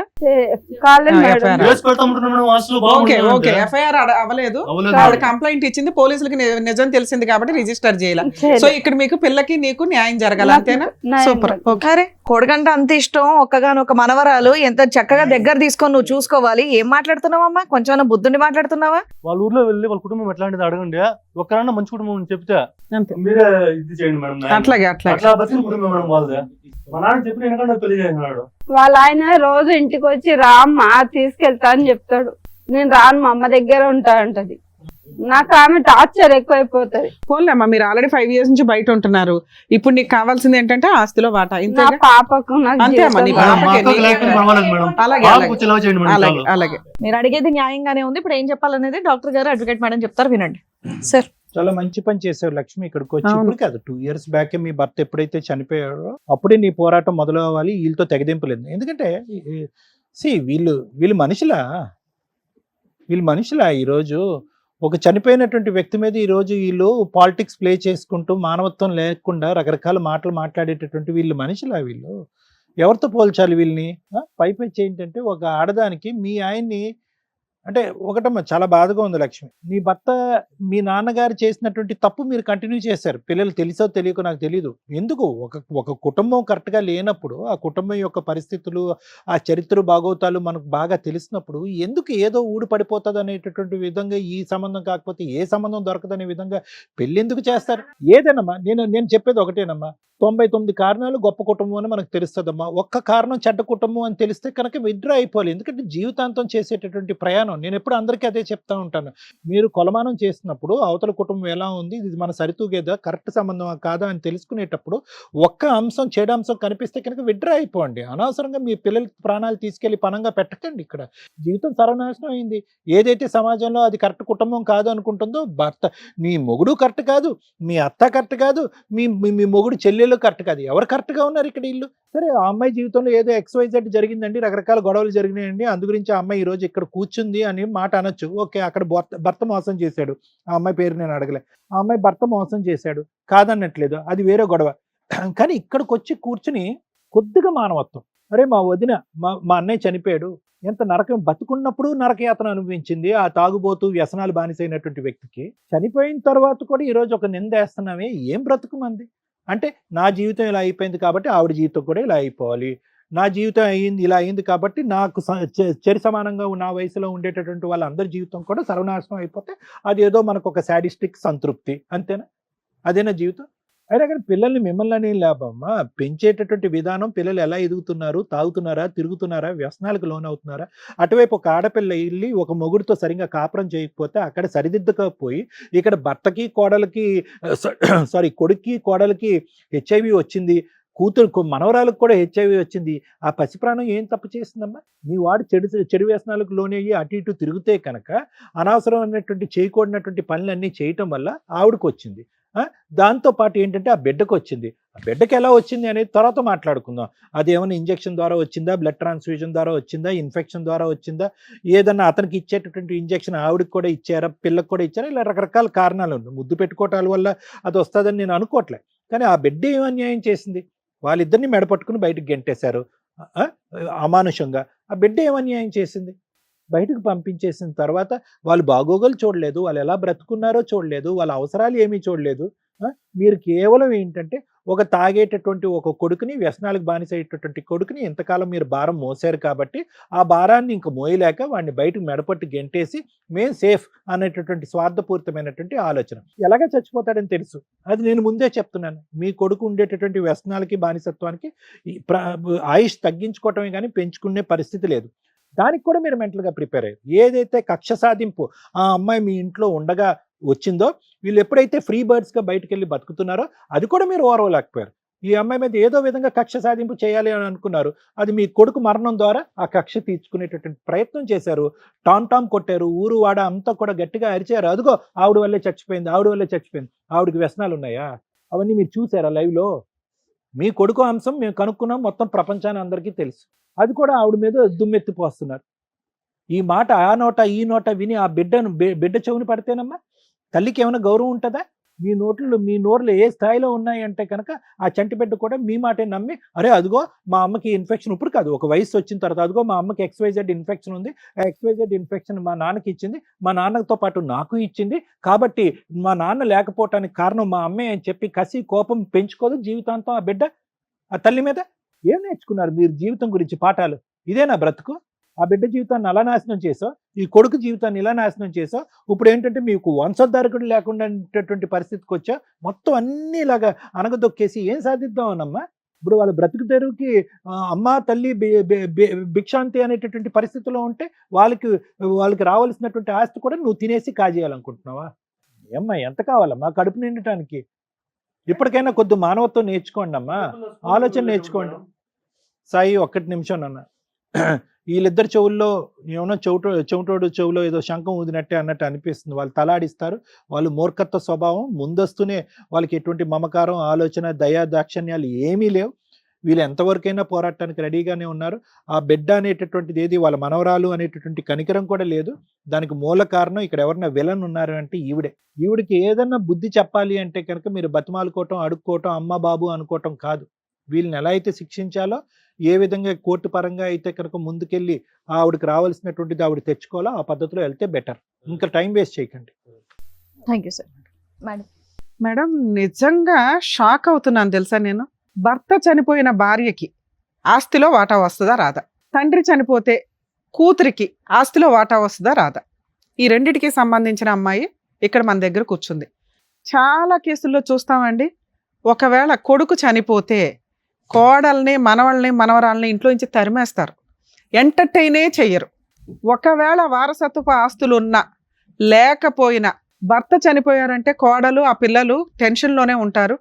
కాలేదు ఆ, మేడం. FIR. కేసు పెడతామంటున్నాం మేడం. ఆస్తులు ఓకే బాగుంటాయి ఓకే అంటే. ఎఫ్ఐఆర్ అవ్వలేదు. అవ్వలేదు. ఆవిడ కంప్లైంట్ ఇచ్చింది, పోలీసులకి నిజం తెలిసింది కాబట్టి రిజిస్టర్ చేయాలి. సో ఇక్కడ మీకు పిల్లకి నీకు న్యాయం జరగాలి, అంతేనా? న్యాయం సూపర్. ఓకే. అరే కొడుకంటే అంత ఇష్టం, ఒక్కగానొక్క మనవరాలు ఎంత చక్కగా దగ్గర తీసుకొని నువ్వు చూసుకోవాలి. ఏం మాట్లాడుతున్నావమ్మా? కొంచెం బుద్ధుండి మాట్లాడుతున్నావా? వాళ్ళ ఊర్లో వెళ్ళి వాళ్ళ కుటుంబం ఎట్లాంటిది అడగండి. ఒక్కరన్నా మంచి కుటుంబం అని చెప్తే అంతే. మీరే ఇది చేయండి మేడం. అట్లాగే అట్లాగే. అట్లా బతికిన కుటుంబం మేడం వాళ్ళదే. మా నాన్న చెప్పిన ఎందుకంటే పెళ్లి చేసినాడు. వాళ్ళ ఆయన రోజు ఇంటికి వచ్చి రామ్మా తీసుకెళ్తా అని చెప్తాడు. నేను రాను, మా అమ్మ దగ్గర ఉంటా అంటది. నాకు ఆమె టార్చర్ ఎక్కువైపోతది. పోన్లేమ్మా, మీరు ఆల్రెడీ 5 years నుంచి బయట ఉంటున్నారు. ఇప్పుడు నీకు కావాల్సింది ఏంటంటే ఆస్తిలో వాటా. నా ఇంతేగా? పాపకు నాకు అంతే అమ్మా, నీ జీవితం పాపకి మా అక్కకి లేకపోతే పర్వాలేదు మేడం. అలాగే పాపకు అలాగే వచ్చేలా చేయండి మేడం. అలాగే చాలు. అలాగే. మీరు అడిగేది న్యాయంగానే ఉంది. ఇప్పుడు ఏం చెప్పాలనేది డాక్టర్ గారు, అడ్వకేట్ మేడం చెప్తారు, వినండి సార్. చాలా మంచి పని చేసావు లక్ష్మి. ఇక్కడికి వచ్చి అవును. ఇప్పుడు కాదు, 2 years బ్యాక్ మీ భర్త ఎప్పుడైతే చనిపోయాడో అప్పుడే నీ పోరాటం మొదలు అవ్వాలి. వీళ్ళతో తెగదింపులేదు. ఎందుకంటే వీళ్ళు మనుషులా ఈరోజు ఒక చనిపోయినటువంటి వ్యక్తి మీద ఈరోజు వీళ్ళు పాలిటిక్స్ ప్లే చేసుకుంటూ మానవత్వం లేకుండా రకరకాల మాటలు మాట్లాడేటటువంటి వీళ్ళు మనుషులా? వీళ్ళు ఎవరితో పోల్చాలి వీళ్ళని? పైపెచ్చి ఏంటంటే ఒక ఆడదానికి మీ ఆయన్ని అంటే ఒకటమ్మా చాలా బాధగా ఉంది లక్ష్మి. నీ భర్త మీ నాన్నగారు చేసినటువంటి తప్పు మీరు కంటిన్యూ చేశారు. పిల్లలు తెలుసో తెలియకో నాకు తెలీదు. ఎందుకు ఒక ఒక కుటుంబం కరెక్ట్‌గా లేనప్పుడు, ఆ కుటుంబం యొక్క పరిస్థితులు, ఆ చరిత్ర బాగోతాలు మనకు బాగా తెలిసినప్పుడు ఎందుకు ఏదో ఊడిపడిపోతదనేటటువంటి విధంగా ఈ సంబంధం కాకపోతే ఏ సంబంధం దొరకదనే విధంగా పెళ్ళెందుకు చేస్తారు? ఏదేనమ్మా నేను చెప్పేది ఒకటేనమ్మా. 99 కారణాలు గొప్ప కుటుంబం అని మనకు తెలుస్తదమ్మా. ఒక్క కారణం చెడ్డ కుటుంబం అని తెలిస్తే కనుక విత్‌డ్రా అయిపోవాలి. ఎందుకంటే జీవితాంతం చేసేటటువంటి ప్రయాణం నేనెప్పుడు అందరికీ అదే చెప్తా ఉంటాను. మీరు కొలమానం చేసినప్పుడు అవతల కుటుంబం ఎలా ఉంది, ఇది మన సరితూగేదా, కరెక్ట్ సంబంధమా కాదా అని తెలుసుకునేటప్పుడు ఒక్క అంశం చెడు అంశం కనిపిస్తే కనుక విత్‌డ్రా అయిపోండి. అనవసరంగా మీ పిల్లల ప్రాణాలు తీసుకెళ్ళి పణంగా పెట్టకండి ఇక్కడ. జీవితం సర్వనాశనం అయింది. ఏదైతే సమాజంలో అది కరెక్ట్ కుటుంబం కాదు అనుకుంటుందో భర్త, నీ మొగుడు కరెక్ట్ కాదు, మీ అత్త కరెక్ట్ కాదు, మీ మీ మొగుడు చెల్లెలు కరెక్ట్ కాదు. ఎవరు కరెక్ట్‌గా ఉన్నారు ఇక్కడ ఈళ్ళు? సరే ఆ అమ్మాయి జీవితంలో ఏదో XYZ జరిగిందండి, రకరకాల గొడవలు జరిగినాయండి, అందు గురించి ఆ అమ్మాయి ఈరోజు ఇక్కడ కూర్చుంది అని మాట అనొచ్చు. ఓకే, అక్కడ భర్త మోసం చేశాడు. ఆ అమ్మాయి పేరు నేను అడగలే. ఆ అమ్మాయి భర్త మోసం చేశాడు, కాదనట్లేదు, అది వేరే గొడవ. కానీ ఇక్కడికొచ్చి కూర్చుని కొద్దిగా మానవత్వం, అరే మా వదిన మా అన్నయ్య చనిపోయాడు, ఎంత నరకం, బతుకున్నప్పుడు నరకయాతన అనుభవించింది ఆ తాగుబోతూ వ్యసనాలు బానిసైనటువంటి వ్యక్తికి, చనిపోయిన తర్వాత కూడా ఈరోజు ఒక నిందేస్తున్నామే, ఏం బ్రతుకు మంది? అంటే నా జీవితం ఇలా అయిపోయింది కాబట్టి ఆవిడ జీవితం కూడా ఇలా అయిపోవాలి, నా జీవితం ఇలా అయింది కాబట్టి నాకు చెరి సమానంగా నా వయసులో ఉండేటటువంటి వాళ్ళందరి జీవితం కూడా సర్వనాశనం అయిపోతే అదేదో మనకు ఒక సాడిస్టిక్ సంతృప్తి, అంతేనా? అదేనా జీవితం? అయినా కానీ పిల్లల్ని మిమ్మల్ని లాభమ్మా, పెంచేటటువంటి విధానం, పిల్లలు ఎలా ఎదుగుతున్నారు, తాగుతున్నారా, తిరుగుతున్నారా, వ్యసనాలకు లోనవుతున్నారా? అటువైపు ఒక ఆడపిల్ల వెళ్ళి ఒక మొగుడితో సరిగ్గా కాపురం చేయకపోతే అక్కడ సరిదిద్దకపోయి ఇక్కడ భర్తకి కోడలికి కొడుక్కి కోడలికి HIV వచ్చింది, కూతురు మనవరాలకు కూడా HIV వచ్చింది. ఆ పసిప్రాణం ఏం తప్పు చేసిందమ్మా? మీ వాడు చెడు వ్యసనాలకు లోనయ్యి అటు ఇటు తిరిగితే కనుక అనవసరమైనటువంటి చేయకూడనటువంటి పనులన్నీ చేయటం వల్ల ఆవిడకు వచ్చింది. దాంతో పాటు ఏంటంటే ఆ బిడ్డకు వచ్చింది. ఆ బిడ్డకి ఎలా వచ్చింది అనేది తర్వాత మాట్లాడుకుందాం. అది ఏమైనా ఇంజెక్షన్ ద్వారా వచ్చిందా, బ్లడ్ ట్రాన్స్ఫ్యూజన్ ద్వారా వచ్చిందా, ఇన్ఫెక్షన్ ద్వారా వచ్చిందా, ఏదన్నా అతనికి ఇచ్చేటటువంటి ఇంజెక్షన్ ఆవిడకి కూడా ఇచ్చారా, పిల్లకి కూడా ఇచ్చారా, ఇలా రకరకాల కారణాలు ఉన్నాయి. ముద్దు పెట్టుకోవటాల వల్ల అది వస్తుందని నేను అనుకోవట్లే. కానీ ఆ బిడ్డ ఏం అన్యాయం చేసింది? వాళ్ళిద్దరిని మెడపట్టుకుని బయటకు గెంటేశారు అమానుషంగా. ఆ బిడ్డ ఏం అన్యాయం చేసింది? బయటకు పంపించేసిన తర్వాత వాళ్ళు బాగోగులు చూడలేదు, వాళ్ళు ఎలా బ్రతుకున్నారో చూడలేదు, వాళ్ళ అవసరాలు ఏమీ చూడలేదు. మీరు కేవలం ఏంటంటే ఒక తాగేటటువంటి ఒక కొడుకుని, వ్యసనాలకు బానిసయ్యేటటువంటి కొడుకుని ఇంతకాలం మీరు భారం మోసారు కాబట్టి ఆ భారాన్ని ఇంక మోయలేక వాడిని బయటకు మెడపట్టి గెంటేసి మేము సేఫ్ అనేటటువంటి స్వార్థపూరితమైనటువంటి ఆలోచన. ఎలాగ చచ్చిపోతాడని తెలుసు, అది నేను ముందే చెప్తున్నాను. మీ కొడుకు ఉండేటటువంటి వ్యసనాలకి, బానిసత్వానికి ఆయుష్ తగ్గించుకోవటమే కానీ పెంచుకునే పరిస్థితి లేదు. దానికి కూడా మీరు మెంటల్గా ప్రిపేర్ అయ్యారు. ఏదైతే కక్ష సాధింపు ఆ అమ్మాయి మీ ఇంట్లో ఉండగా వచ్చిందో, వీళ్ళు ఎప్పుడైతే ఫ్రీ బర్డ్స్గా బయటకు వెళ్ళి బతుకుతున్నారో అది కూడా మీరు ఓర్వలేకపోయారు. ఈ అమ్మాయి మీద ఏదో విధంగా కక్ష సాధింపు చేయాలి అని అనుకున్నారు. అది మీ కొడుకు మరణం ద్వారా ఆ కక్ష తీర్చుకునేటటువంటి ప్రయత్నం చేశారు. టామ్ కొట్టారు, ఊరు వాడ అంతా కూడా గట్టిగా అరిచారు, అదిగో ఆవిడ వల్లే చచ్చిపోయింది, ఆవిడ వల్లే చచ్చిపోయింది. ఆవిడకి వ్యసనాలు ఉన్నాయా? అవన్నీ మీరు చూసారా లైవ్లో? మీ కొడుకు అంశం మేము కనుక్కున్నాం, మొత్తం ప్రపంచాన్ని అందరికీ తెలుసు. అది కూడా ఆవిడ మీద దుమ్మెత్తిపోస్తున్నారు. ఈ మాట ఆ నోట ఈ నోట విని ఆ బిడ్డ చెవుని పడితేనమ్మా తల్లికి ఏమైనా గౌరవం ఉంటుందా? మీ నోర్లు ఏ స్థాయిలో ఉన్నాయంటే కనుక ఆ చంటి బిడ్డ కూడా మీ మాటే నమ్మి, అరే అదిగో మా అమ్మకి ఇన్ఫెక్షన్, ఇప్పుడు కాదు ఒక వయసు వచ్చిన తర్వాత, అదిగో మా అమ్మకి XYZ ఇన్ఫెక్షన్ ఉంది, ఆ XYZ ఇన్ఫెక్షన్ మా నాన్నకి ఇచ్చింది, మా నాన్నతో పాటు నాకు ఇచ్చింది, కాబట్టి మా నాన్న లేకపోవటానికి కారణం మా అమ్మే అని చెప్పి కసి కోపం పెంచుకోదు జీవితాంతం ఆ బిడ్డ ఆ తల్లి మీద. ఏం నేర్చుకున్నారు మీరు జీవితం గురించి పాఠాలు? ఇదేనా బ్రతుకు? ఆ బిడ్డ జీవితాన్ని అలా నాశనం చేసావు, ఈ కొడుకు జీవితాన్ని ఇలా నాశనం చేసావు. ఇప్పుడు ఏంటంటే మీకు వంశోద్ధారకుడు లేకుండా పరిస్థితికి వచ్చా, మొత్తం అన్ని ఇలాగా అనగదొక్కేసి ఏం సాధిద్దామనమ్మా? ఇప్పుడు వాళ్ళ బ్రతుకు తెరువుకి అమ్మ తల్లి భిక్షాంతి అనేటటువంటి పరిస్థితిలో ఉంటే వాళ్ళకి రావాల్సినటువంటి ఆస్తి కూడా నువ్వు తినేసి కాజేయాలనుకుంటున్నావా? ఏమ్మా ఎంత కావాలమ్మా కడుపు నిండటానికి? ఇప్పటికైనా కొద్ది మానవత్వం నేర్చుకోండి అమ్మా, ఆలోచన నేర్చుకోండి. సాయి ఒక్కటి నిమిషం నాన్న, వీళ్ళిద్దరు చెవుల్లో ఏమన్నా చెవిటోడు చెవులో ఏదో శంఖం ఊదినట్టే అన్నట్టు అనిపిస్తుంది. వాళ్ళు తలాడిస్తారు, వాళ్ళు మూర్ఖత్వ స్వభావం, ముందస్తునే వాళ్ళకి ఎటువంటి మమకారం, ఆలోచన, దయా దాక్షణ్యాలు ఏమీ లేవు. వీళ్ళు ఎంతవరకైనా పోరాటానికి రెడీగానే ఉన్నారు. ఆ బిడ్డ అనేటటువంటిది ఏది, వాళ్ళ మనవరాలు అనేటటువంటి కనికరం కూడా లేదు. దానికి మూల కారణం ఇక్కడ ఎవరైనా విలన్ ఉన్నారు అంటే ఈవిడికి ఏదన్నా బుద్ధి చెప్పాలి అంటే కనుక మీరు బతిమాలుకోవటం, అడుక్కోవటం, అమ్మ బాబు అనుకోవటం కాదు. వీళ్ళని ఎలా అయితే శిక్షించాలో, ఏ విధంగా కోర్టు పరంగా అయితే కనుక ముందుకెళ్ళి ఆవిడకి రావాల్సినటువంటిది ఆవిడ తెచ్చుకోవాలో ఆ పద్ధతిలో వెళ్తే బెటర్. ఇంకా టైం వేస్ట్ చేయకండి. Thank you sir. Madam, madam నిజంగా షాక్ అవుతున్నాను తెలుసా నేను. భర్త చనిపోయిన భార్యకి ఆస్తిలో వాటా వస్తుందా రాదా? తండ్రి చనిపోతే కూతురికి ఆస్తిలో వాటా వస్తుందా రాదా? ఈ రెండిటికి సంబంధించిన అమ్మాయి ఇక్కడ మన దగ్గర కూర్చుంది. చాలా కేసుల్లో చూస్తామండి, ఒకవేళ కొడుకు చనిపోతే కోడల్ని, మనవల్ని, మనవరాల్ని ఇంట్లో నుంచి తరిమేస్తారు, ఎంటర్టైనే చెయ్యరు. ఒకవేళ వారసత్వపు ఆస్తులు ఉన్నా లేకపోయినా భర్త చనిపోయారంటే కోడలు, ఆ పిల్లలు టెన్షన్లోనే ఉంటారు.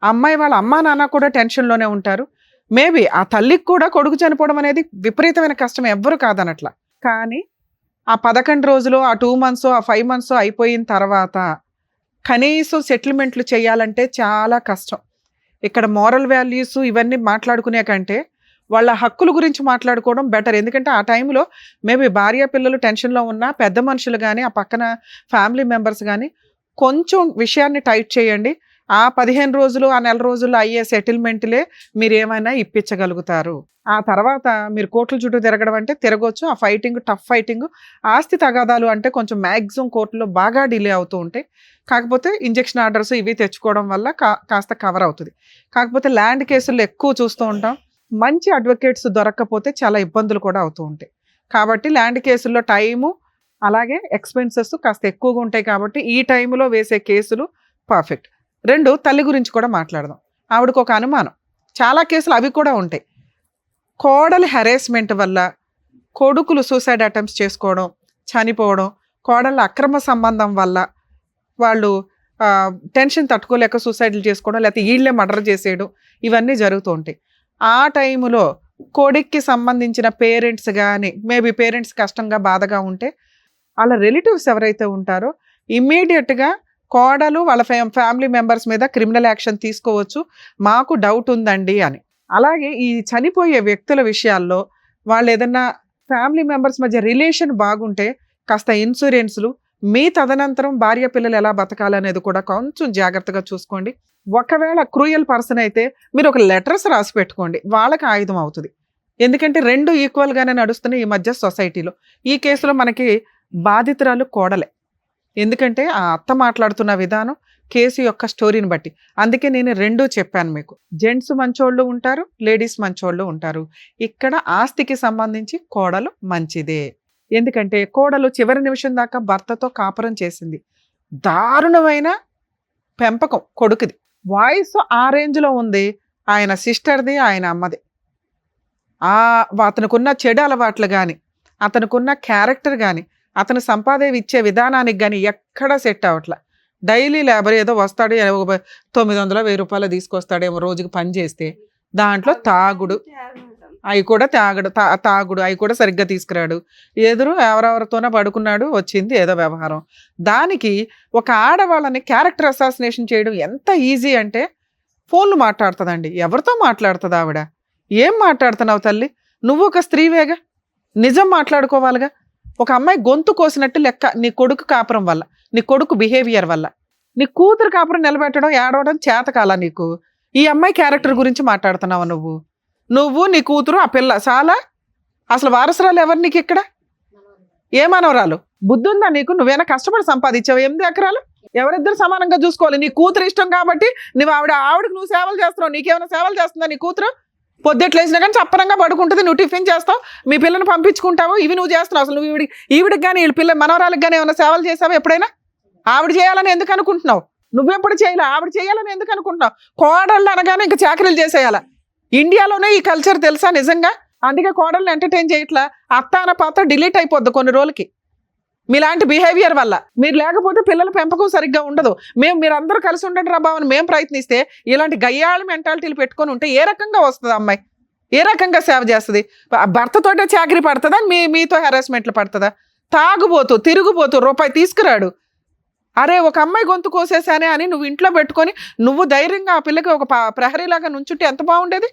అమ్మాయి వాళ్ళ అమ్మా నాన్న కూడా టెన్షన్లోనే ఉంటారు. మేబీ ఆ తల్లికి కూడా కొడుకు చనిపోవడం అనేది విపరీతమైన కష్టం, ఎవ్వరు కాదనట్లా. కానీ ఆ 11 రోజులు, ఆ 2 months, ఆ 5 months అయిపోయిన తర్వాత కనీసం సెటిల్మెంట్లు చేయాలంటే చాలా కష్టం. ఇక్కడ మోరల్ వాల్యూస్ ఇవన్నీ మాట్లాడుకునే కంటే వాళ్ళ హక్కుల గురించి మాట్లాడుకోవడం బెటర్. ఎందుకంటే ఆ టైంలో మేబీ భార్య పిల్లలు టెన్షన్లో ఉన్నా పెద్ద మనుషులు కానీ, ఆ పక్కన ఫ్యామిలీ మెంబర్స్ కానీ కొంచెం విషయాన్ని టైట్ చేయండి. ఆ 15 రోజులు, ఆ నెల రోజుల్లో అయ్యే సెటిల్మెంట్లే మీరు ఏమైనా ఇప్పించగలుగుతారు. ఆ తర్వాత మీరు కోర్టుల చుట్టూ తిరగడం అంటే తిరగొచ్చు. ఆ ఫైటింగ్, టఫ్ ఫైటింగ్, ఆస్తి తగాదాలు అంటే కొంచెం మ్యాక్సిమం కోర్టులో బాగా డిలే అవుతూ ఉంటాయి. కాకపోతే ఇంజెక్షన్ ఆర్డర్స్ ఇవి తెచ్చుకోవడం వల్ల కాస్త కవర్ అవుతుంది. కాకపోతే ల్యాండ్ కేసుల్లో ఎక్కువ చూస్తూ ఉంటాం, మంచి అడ్వకేట్స్ దొరక్కపోతే చాలా ఇబ్బందులు కూడా అవుతూ ఉంటాయి. కాబట్టి ల్యాండ్ కేసుల్లో టైము అలాగే ఎక్స్పెన్సెస్ కాస్త ఎక్కువగా ఉంటాయి. కాబట్టి ఈ టైంలో వేసే కేసులు పర్ఫెక్ట్. 2, తల్లి గురించి కూడా మాట్లాడదాం. ఆవిడకు ఒక అనుమానం, చాలా కేసులు అవి కూడా ఉంటాయి. కోడలి హెరాస్మెంట్ వల్ల కొడుకులు సూసైడ్ అటెంప్ట్స్ చేసుకోవడం, చనిపోవడం, కోడళ్ళ అక్రమ సంబంధం వల్ల వాళ్ళు టెన్షన్ తట్టుకోలేక సూసైడ్లు చేసుకోవడం, లేకపోతే వీళ్ళే మర్డర్ చేసేయడం, ఇవన్నీ జరుగుతూ ఉంటాయి. ఆ టైంలో కొడుక్కి సంబంధించిన పేరెంట్స్ కానీ, మేబీ పేరెంట్స్ కష్టంగా బాధగా ఉంటే వాళ్ళ రిలేటివ్స్ ఎవరైతే ఉంటారో ఇమ్మీడియట్గా కోడలు వాళ్ళ ఫ్యామిలీ మెంబర్స్ మీద క్రిమినల్ యాక్షన్ తీసుకోవచ్చు, మాకు డౌట్ ఉందండి అని. అలాగే ఈ చనిపోయే వ్యక్తుల విషయాల్లో వాళ్ళు ఏదన్నా ఫ్యామిలీ మెంబర్స్ మధ్య రిలేషన్ బాగుంటే కాస్త ఇన్సూరెన్స్లు, మీ తదనంతరం భార్య పిల్లలు ఎలా బతకాలనేది కూడా కొంచెం జాగ్రత్తగా చూసుకోండి. ఒకవేళ క్రూయల్ పర్సన్ అయితే మీరు ఒక లెటర్స్ రాసి పెట్టుకోండి, వాళ్ళకి ఆయుధం అవుతుంది. ఎందుకంటే 2 ఈక్వల్గానే నడుస్తున్నాయి ఈ మధ్య సొసైటీలో. ఈ కేసులో మనకి బాధితురాలు కోడలే, ఎందుకంటే ఆ అత్త మాట్లాడుతున్న విధానం కేసు యొక్క స్టోరీని బట్టి. అందుకే నేను 2 చెప్పాను మీకు. జెంట్స్ మంచోళ్ళు ఉంటారు, లేడీస్ మంచోళ్ళు ఉంటారు. ఇక్కడ ఆస్తికి సంబంధించి కోడలు మంచిదే. ఎందుకంటే కోడలు చివరి నిమిషం దాకా భర్తతో కాపురం చేసింది. దారుణమైన పెంపకం కొడుకుది. వాయిస్ ఆ రేంజ్లో ఉంది, ఆయన సిస్టర్ది, ఆయన అమ్మది. అతనుకున్న చెడు అలవాట్లు కానీ, అతనుకున్న క్యారెక్టర్ కానీ, అతను సంపాదన ఇచ్చే విధానానికి కానీ ఎక్కడా సెట్ అవ్వట్లా. డైలీ లేబర్ ఏదో వస్తాడు, 900, 1000 రూపాయలు తీసుకొస్తాడేమో రోజుకి పని చేస్తే, దాంట్లో తాగుడు, అవి కూడా తాగుడు అవి కూడా సరిగ్గా తీసుకురాడు. ఎదురు ఎవరెవరితోనో పడుకున్నాడు, వచ్చింది ఏదో వ్యవహారం. దానికి ఒక ఆడవాళ్ళని క్యారెక్టర్ అసాసినేషన్ చేయడం ఎంత ఈజీ అంటే, ఫోన్లు మాట్లాడుతుందండి. ఎవరితో మాట్లాడుతుంది ఆవిడ? ఏం మాట్లాడుతున్నావు తల్లి? నువ్వు ఒక స్త్రీవేగా, నిజం మాట్లాడుకోవాలిగా. ఒక అమ్మాయి గొంతు కోసినట్టు లెక్క నీ కొడుకు కాపురం వల్ల, నీ కొడుకు బిహేవియర్ వల్ల. నీ కూతురు కాపురం నిలబెట్టడం, ఏడవడం చేతకాల నీకు. ఈ అమ్మాయి క్యారెక్టర్ గురించి మాట్లాడుతున్నావు నువ్వు నీ కూతురు, ఆ పిల్ల చాలా. అసలు వారసురాలు ఎవరు నీకు ఇక్కడ? ఏ మనవరాలు? బుద్ధి ఉందా నీకు? నువ్వేనా కష్టపడి సంపాదించావు 8 ఎకరాలు? ఎవరిద్దరు సమానంగా చూసుకోవాలి. నీ కూతురు ఇష్టం కాబట్టి నువ్వు ఆవిడకి నువ్వు సేవలు చేస్తున్నావు. నీకేమైనా సేవలు చేస్తుందా నీ కూతురు? పొద్దుట్లేసినా కానీ చప్పరంగా పడుకుంటుంది, నువ్వు టిఫిన్ చేస్తావు, మీ పిల్లని పంపించుకుంటావు, ఇవి నువ్వు చేస్తున్నావు. అసలు నువ్వు ఈవిడికి కానీ వీళ్ళ పిల్ల మనవరాలకు కానీ ఏమైనా సేవలు చేసావు ఎప్పుడైనా? ఆవిడ చేయాలని ఎందుకు అనుకుంటున్నావు? నువ్వెప్పుడు చేయలే, ఆవిడ చేయాలని ఎందుకు అనుకుంటున్నావు? కోడళ్ళు అనగానే ఇంకా చాకరీలు చేసేయాల. ఇండియాలోనే ఈ కల్చర్ తెలుసా నిజంగా? అందుకే కోడళ్ళని ఎంటర్టైన్ చేయట్లా. అత్త అన్న పాత్ర డిలీట్ అయిపోద్ది కొన్ని రోజులకి మీలాంటి బిహేవియర్ వల్ల. మీరు లేకపోతే పిల్లల పెంపకం సరిగ్గా ఉండదు. మీరందరూ కలిసి ఉండండి రా బావని మేము ప్రయత్నిస్తే, ఇలాంటి గయ్యాళి మెంటాలిటీలు పెట్టుకొని ఉంటే ఏ రకంగా వస్తుంది అమ్మాయి? ఏ రకంగా సేవ చేస్తుంది? భర్తతోటే చాకరీ పడుతుందా? మీతో హెరాస్మెంట్లు పడుతుందా? తాగుబోతూ తిరుగుబోతూ రూపాయి తీసుకురాడు. అరే ఒక అమ్మాయి గొంతు కోసేసానే అని నువ్వు ఇంట్లో పెట్టుకొని నువ్వు ధైర్యంగా ఆ పిల్లకి ఒక ప్రహరీలాగా నుంచుంటే ఎంత బాగుండేది?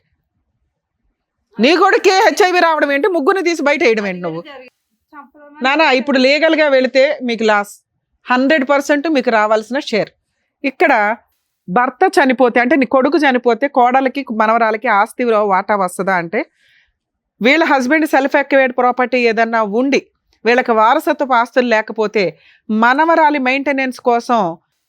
నీ కొడుకే HIV రావడం ఏంటి? ముగ్గురిని తీసి బయట వేయడం ఏంటి నువ్వు? నానా ఇప్పుడు లీగల్గా వెళితే మీకు లాస్ 100% మీకు రావాల్సిన షేర్. ఇక్కడ భర్త చనిపోతే అంటే నీ కొడుకు చనిపోతే కోడలికి మనవరాలకి ఆస్తిలో వాటా వస్తుందా అంటే, వీళ్ళ హస్బెండ్ సెల్ఫ్ ఎక్వేర్డ్ ప్రాపర్టీ ఏదన్నా ఉండి వీళ్ళకి వారసత్వపు ఆస్తులు లేకపోతే మనవరాలి మెయింటెనెన్స్ కోసం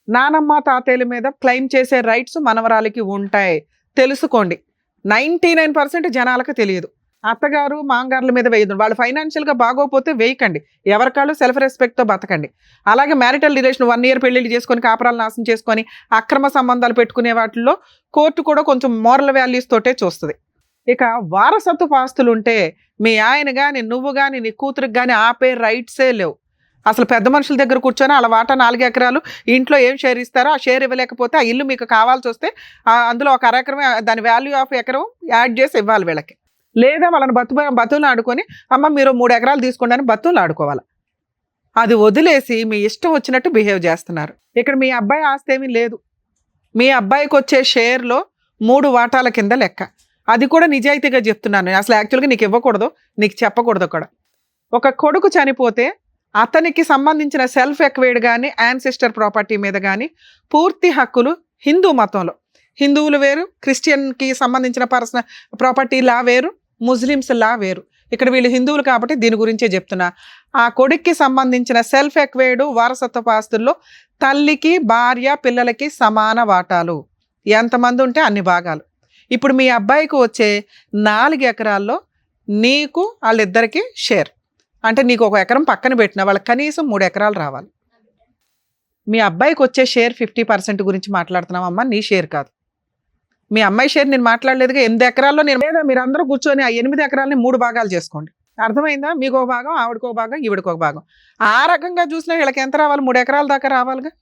నానమ్మ తాతయ్యల మీద క్లెయిమ్ చేసే రైట్స్ మనవరాలికి ఉంటాయి. తెలుసుకోండి. 99% జనాలకు తెలియదు. అత్తగారు మాంగారుల మీద వేయదు. వాళ్ళు ఫైనాన్షియల్గా బాగోపోతే వేయకండి. ఎవరికాళ్ళు సెల్ఫ్ రెస్పెక్ట్తో బతకండి. అలాగే మ్యారిటల్ రిలేషన్ 1 year పెళ్లిళ్ళు చేసుకొని కాపురాలు నాశనం చేసుకొని అక్రమ సంబంధాలు పెట్టుకునే వాటిల్లో కోర్టు కూడా కొంచెం మోరల్ వాల్యూస్ తోటే చూస్తుంది. ఇక వారసత్వపు ఆస్తులు ఉంటే మీ ఆయన కానీ నువ్వు కానీ నీ కూతురికి కానీ ఆపే రైట్సే లేవు. అసలు పెద్ద మనుషుల దగ్గర కూర్చొని అలా వాటా 4 ఎకరాలు ఇంట్లో ఏం షేర్ ఇస్తారో ఆ షేర్ ఇవ్వలేకపోతే ఆ ఇల్లు మీకు కావాల్సి వస్తే అందులో ఒక అరెకరమే దాని వాల్యూ ఆఫ్ ఎకరం యాడ్ చేసి ఇవ్వాలి వీళ్ళకి. లేదా వాళ్ళని బతులు ఆడుకొని అమ్మ మీరు 3 ఎకరాలు తీసుకోండి అని బతులు ఆడుకోవాలి. అది వదిలేసి మీ ఇష్టం వచ్చినట్టు బిహేవ్ చేస్తున్నారు. ఇక్కడ మీ అబ్బాయి ఆస్తి ఏమీ లేదు. మీ అబ్బాయికి వచ్చే షేర్లో 3 వాటాల కింద లెక్క. అది కూడా నిజాయితీగా చెప్తున్నాను. అసలు యాక్చువల్గా నీకు ఇవ్వకూడదు, నీకు చెప్పకూడదు కూడా. ఒక కొడుకు చనిపోతే అతనికి సంబంధించిన సెల్ఫ్ ఎక్వైర్డ్ కానీ యాన్సిస్టర్ ప్రాపర్టీ మీద కానీ పూర్తి హక్కులు హిందూ మతంలో, హిందువులు వేరు, క్రిస్టియన్కి సంబంధించిన పర్సనల్ ప్రాపర్టీ లా వేరు, ముస్లిమ్స్ లా వేరు. ఇక్కడ వీళ్ళు హిందువులు కాబట్టి దీని గురించే చెప్తున్నా. ఆ కొడుక్కి సంబంధించిన సెల్ఫ్ ఎక్వైర్డ్ వారసత్వ ఆస్తుల్లో తల్లికి భార్య పిల్లలకి సమాన వాటాలు, ఎంతమంది ఉంటే అన్ని భాగాలు. ఇప్పుడు మీ అబ్బాయికి వచ్చే 4 ఎకరాల్లో నీకు వాళ్ళిద్దరికి షేర్. అంటే నీకు 1 ఎకరం పక్కన పెట్టిన వాళ్ళకి కనీసం 3 ఎకరాలు రావాలి. మీ అబ్బాయికి వచ్చే షేర్ 50% గురించి మాట్లాడుతున్నామమ్మా, నీ షేర్ కాదు. మీ అమ్మాయి షేర్ నేను మాట్లాడలేదుగా. 8 ఎకరాల్లో నేను లేదా మీరు అందరూ కూర్చొని ఆ 8 ఎకరాలని 3 భాగాలు చేసుకోండి. అర్థమైందా? మీకు ఒక భాగం, ఆవిడకు ఒక భాగం, ఈవిడకు ఒక భాగం. ఆ రకంగా చూసినా వీళ్ళకి ఎంత రావాలి? 3 ఎకరాల దాకా రావాలిగా.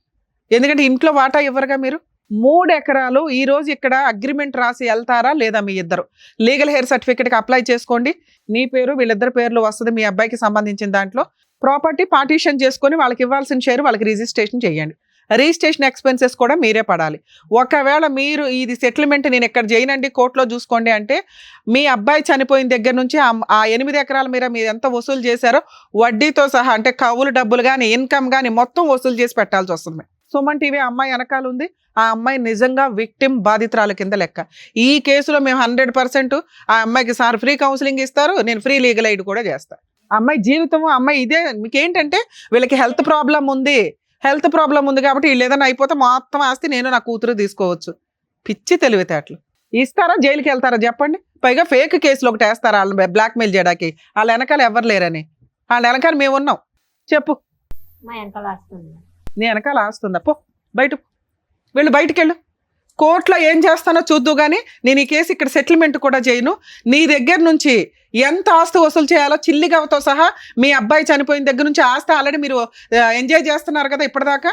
ఎందుకంటే ఇంట్లో వాటా ఇవ్వరుగా మీరు. 3 ఎకరాలు ఈ రోజు ఇక్కడ అగ్రిమెంట్ రాసి వెళ్తారా లేదా? మీ ఇద్దరు లీగల్ హెయిర్ సర్టిఫికేట్కి అప్లై చేసుకోండి. నీ పేరు వీళ్ళిద్దరు పేర్లు వస్తుంది. మీ అబ్బాయికి సంబంధించిన దాంట్లో ప్రాపర్టీ పార్టీషన్ చేసుకొని వాళ్ళకి ఇవ్వాల్సిన షేర్ వాళ్ళకి రిజిస్ట్రేషన్ చేయండి. రిజిస్ట్రేషన్ ఎక్స్పెన్సెస్ కూడా మీరే పడాలి. ఒకవేళ మీరు ఇది సెటిల్మెంట్ నేను ఎక్కడ చేయనండి కోర్టులో చూసుకోండి అంటే మీ అబ్బాయి చనిపోయిన దగ్గర నుంచి ఆ 8 ఎకరాల మీద మీరు ఎంత వసూలు చేశారో వడ్డీతో సహా, అంటే కవులు డబ్బులు కానీ ఇన్కమ్ కానీ మొత్తం వసూలు చేసి పెట్టాల్సి వస్తుంది. సుమన్ టీవీ అమ్మాయి వెనకాల ఉంది. ఆ అమ్మాయి నిజంగా విక్టిమ్, బాధితురాల కింద లెక్క. ఈ కేసులో మేము 100% ఆ అమ్మాయికి సార్ ఫ్రీ కౌన్సిలింగ్ ఇస్తారు, నేను ఫ్రీ లీగల్ ఎయిడ్ కూడా చేస్తాను. అమ్మాయి జీవితం అమ్మాయి ఇదే. మీకేంటంటే వీళ్ళకి హెల్త్ ప్రాబ్లం ఉంది కాబట్టి వీళ్ళు ఏదైనా అయిపోతే మొత్తం ఆస్తి నేను నా కూతురు తీసుకోవచ్చు. పిచ్చి తెలివితేటలు. ఇస్తారా? జైలుకి వెళ్తారా చెప్పండి? పైగా ఫేక్ కేసులు ఒకటి వేస్తారా వాళ్ళని బ్లాక్మెయిల్ చేయడానికి? వాళ్ళ వెనకాల ఎవరు లేరని. వాళ్ళ వెనకాల మేము ఉన్నాం. చెప్పు. మా వెనకాల వస్తుంది. నీ వెనకాల ఆస్తుందా? పో బయట, వెళ్ళు, బయటికి వెళ్ళు. కోర్టులో ఏం చేస్తానో చూద్దు కానీ నేను ఈ కేసు ఇక్కడ సెటిల్మెంట్ కూడా చేయను. నీ దగ్గర నుంచి ఎంత ఆస్తి వసూలు చేయాలో చిల్లిగవతో సహా మీ అబ్బాయి చనిపోయిన దగ్గర నుంచి ఆస్తి ఆల్రెడీ మీరు ఎంజాయ్ చేస్తున్నారు కదా ఇప్పటిదాకా.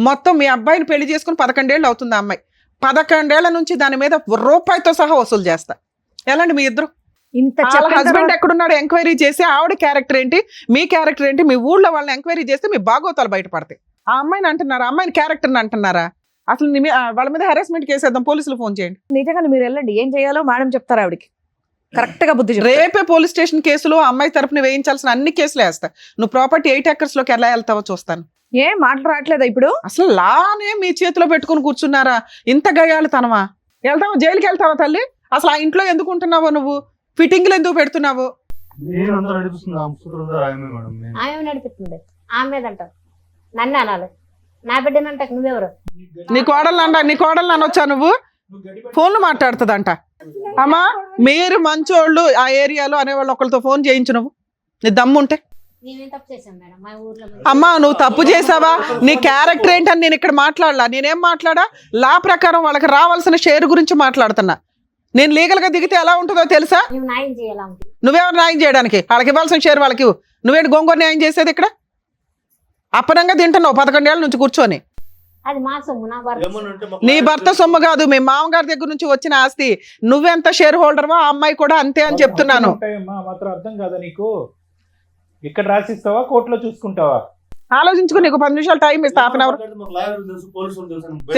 మొత్తం మీ అబ్బాయిని పెళ్లి చేసుకుని 11 ఏళ్ళు అవుతుంది. ఆ అమ్మాయి 11 ఏళ్ల నుంచి దాని మీద రూపాయితో సహా వసూలు చేస్తా. ఎలాంటి మీ ఇద్దరు? హస్బెండ్ ఎక్కడున్నాడు ఎంక్వైరీ చేసి ఆవిడ క్యారెక్టర్ ఏంటి, మీ క్యారెక్టర్ ఏంటి, మీ ఊళ్ళో వాళ్ళని ఎంక్వైరీ చేస్తే మీ బాగోతాలు బయటపడతాయి. ఆ అమ్మాయిని అంటున్నారా? అమ్మాయిని క్యారెక్టర్ని అంటున్నారా? అసలు వాళ్ళ మీద హెరాస్మెంట్ కేసు వేద్దాం, పోలీసులు ఫోన్ చేయండి. నిజంగా మీరు వెళ్ళండి, ఏం చేయాలో మేడం చెప్తారు ఆవిడకి. కరెక్ట్ గా బుద్ధి చెప్తారు. రేపే పోలీస్ స్టేషన్ కేసులో అమ్మాయి తరపున వేయించాల్సిన అన్ని కేసులు వేస్తా. నువ్వు ప్రాపర్టీ 8 acres లోకి ఎలా వెళ్తావో చూస్తాను. ఏం మాటలు రావట్లేదా ఇప్పుడు? అసలు లానే మీ చేతిలో పెట్టుకుని కూర్చున్నారా? ఇంత గయాలు తనవా? వెళ్తావా? జైలుకి వెళ్తావా తల్లి? అసలు ఆ ఇంట్లో ఎందుకు ఉంటున్నావో నువ్వు? ఫిట్టింగ్లు ఎందుకు పెడుతున్నావు? ఆమె నడిపిస్తుంది. ఆమె మీద అంటారు నన్ను అనాలి. నా బిడ్డనంట నువ్వెవరు? నీ కోడలు అనొచ్చా నువ్వు? ఫోన్లు మాట్లాడుతుందంట. అమ్మా మీరు మంచోళ్ళు ఆ ఏరియాలో అనేవాళ్ళు ఒకరితో ఫోన్ చేయించు. నువ్వు నీ దమ్ముంటే. మేమేం తప్పు చేసాం మేడం? మా ఊర్లో అమ్మా నువ్వు తప్పు చేసావా? నీ క్యారెక్టర్ ఏంటని నేను ఇక్కడ మాట్లాడలా. నేనేం మాట్లాడా? లా ప్రకారం వాళ్ళకి రావాల్సిన షేర్ గురించి మాట్లాడుతున్నా. నేను లీగల్ గా దిగితే ఎలా ఉంటుందో తెలుసా? నువ్వు న్యాయం చేయాలా? నువ్వెవరు న్యాయం చేయడానికి? వాళ్ళకి ఇవ్వాల్సిన షేర్ వాళ్ళకి నువ్వేంటి గోంగూర న్యాయం చేసేది? ఇక్కడ అప్పనంగా తింటున్నావు 11 ఏళ్ళ నుంచి కూర్చొని. అది మా సొమ్ము, నా భర్త. నీ భర్త సొమ్ము కాదు, మీ మామగారి దగ్గర నుంచి వచ్చిన ఆస్తి. నువ్వెంత షేర్ హోల్డర్వా ఆ అమ్మాయి కూడా అంతే అని చెప్తున్నాను. మాత్రం అర్థం కాదా నీకు? ఇక్కడ రాసిస్తావా కోర్టులో చూసుకుంటావా? ఆలోచించుకో. నీకు 10 నిమిషాలు టైం ఇస్తా, 1/2 hour.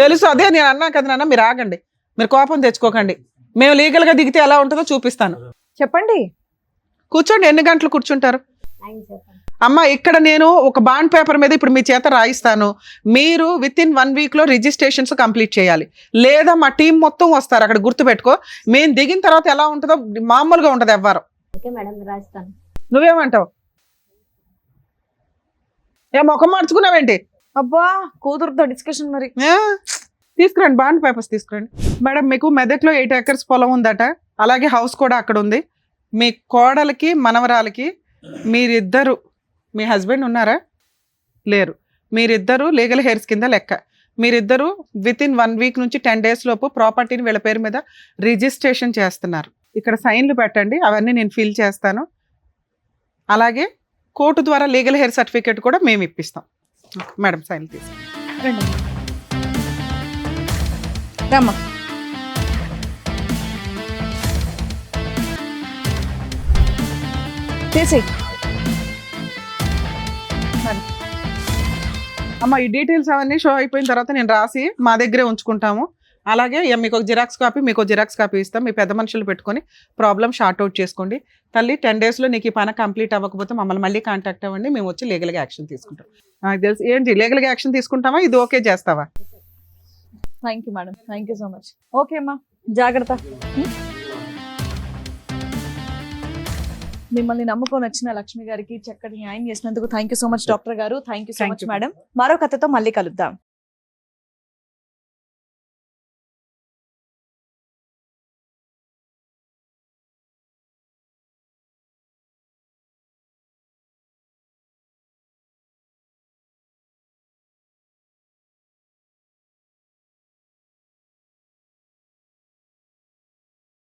తెలుసు, అదే నేను అన్నా కదా నాన్న. మీరు ఆగండి, మీరు కోపం తెచ్చుకోకండి. మేము లీగల్ గా దిగితే ఎలా ఉంటుందో చూపిస్తాను. చెప్పండి. కూర్చోండి. ఎన్ని గంటలు కూర్చుంటారు? అమ్మ ఇక్కడ నేను ఒక బాండ్ పేపర్ మీద ఇప్పుడు మీ చేత రాయిస్తాను, మీరు విత్ ఇన్ 1 week లో రిజిస్ట్రేషన్స్ కంప్లీట్ చేయాలి. లేదా మా టీం మొత్తం వస్తారు అక్కడ, గుర్తుపెట్టుకో. మేము దిగిన తర్వాత ఎలా ఉంటుందో మామూలుగా ఉంటుంది ఎవ్వరు. ఓకే మేడం రాస్తాను. నువ్వేమంటావు? ఏ ముఖం మార్చుకున్నావేంటి? అబ్బా కూతురుతో డిస్కషన్ మరి. తీసుకురండి, బాండ్ పేపర్స్ తీసుకురండి. మేడం మీకు మెదక్లో 8 acres పొలం ఉందట, అలాగే హౌస్ కూడా అక్కడ ఉంది. మీ కోడలికి మనవరాలకి మీరిద్దరు, మీ హస్బెండ్ ఉన్నారా? లేరు. మీరిద్దరు లీగల్ హెయిర్స్ కింద లెక్క. మీరిద్దరు విత్ ఇన్ 1 week నుంచి 10 days లోపు ప్రాపర్టీని వీళ్ళ పేరు మీద రిజిస్ట్రేషన్ చేస్తున్నారు. ఇక్కడ సైన్లు పెట్టండి, అవన్నీ నేను ఫిల్ చేస్తాను. అలాగే కోర్టు ద్వారా లీగల్ హెయిర్ సర్టిఫికేట్ కూడా మేము ఇప్పిస్తాం. మేడం సైన్లు తీసుకుంటాం. రమ్మా. చేసేయ్. అమ్మ ఈ డీటెయిల్స్ అవన్నీ షో అయిపోయిన తర్వాత నేను రాసి మా దగ్గరే ఉంచుకుంటాము. అలాగే మీకు ఒక జిరాక్స్ కాపీ, మీకు ఒక జిరాక్స్ కాపీ ఇస్తాం. మీ పెద్ద మనుషులు పెట్టుకొని ప్రాబ్లం షార్ట్ అవుట్ చేసుకోండి. తల్లి 10 days లో నీకు ఈ పని కంప్లీట్ అవ్వకపోతే మమ్మల్ని మళ్ళీ కాంటాక్ట్ అవ్వండి, మేము వచ్చి లీగల్గా యాక్షన్ తీసుకుంటాం. నాకు తెలుసు. ఏంటి లీగల్గా యాక్షన్ తీసుకుంటావా? ఇది ఓకే చేస్తావా? Thank you madam, thank you so much. Okay అమ్మా, జాగ్రత్త. మిమ్మల్ని నమ్ముకొని వచ్చిన లక్ష్మి గారికి చక్కటి న్యాయం చేసినందుకు thank you so much doctor గారు. Thank you so Thank much you. Madam. మరో కథతో మళ్ళీ కలుద్దాం.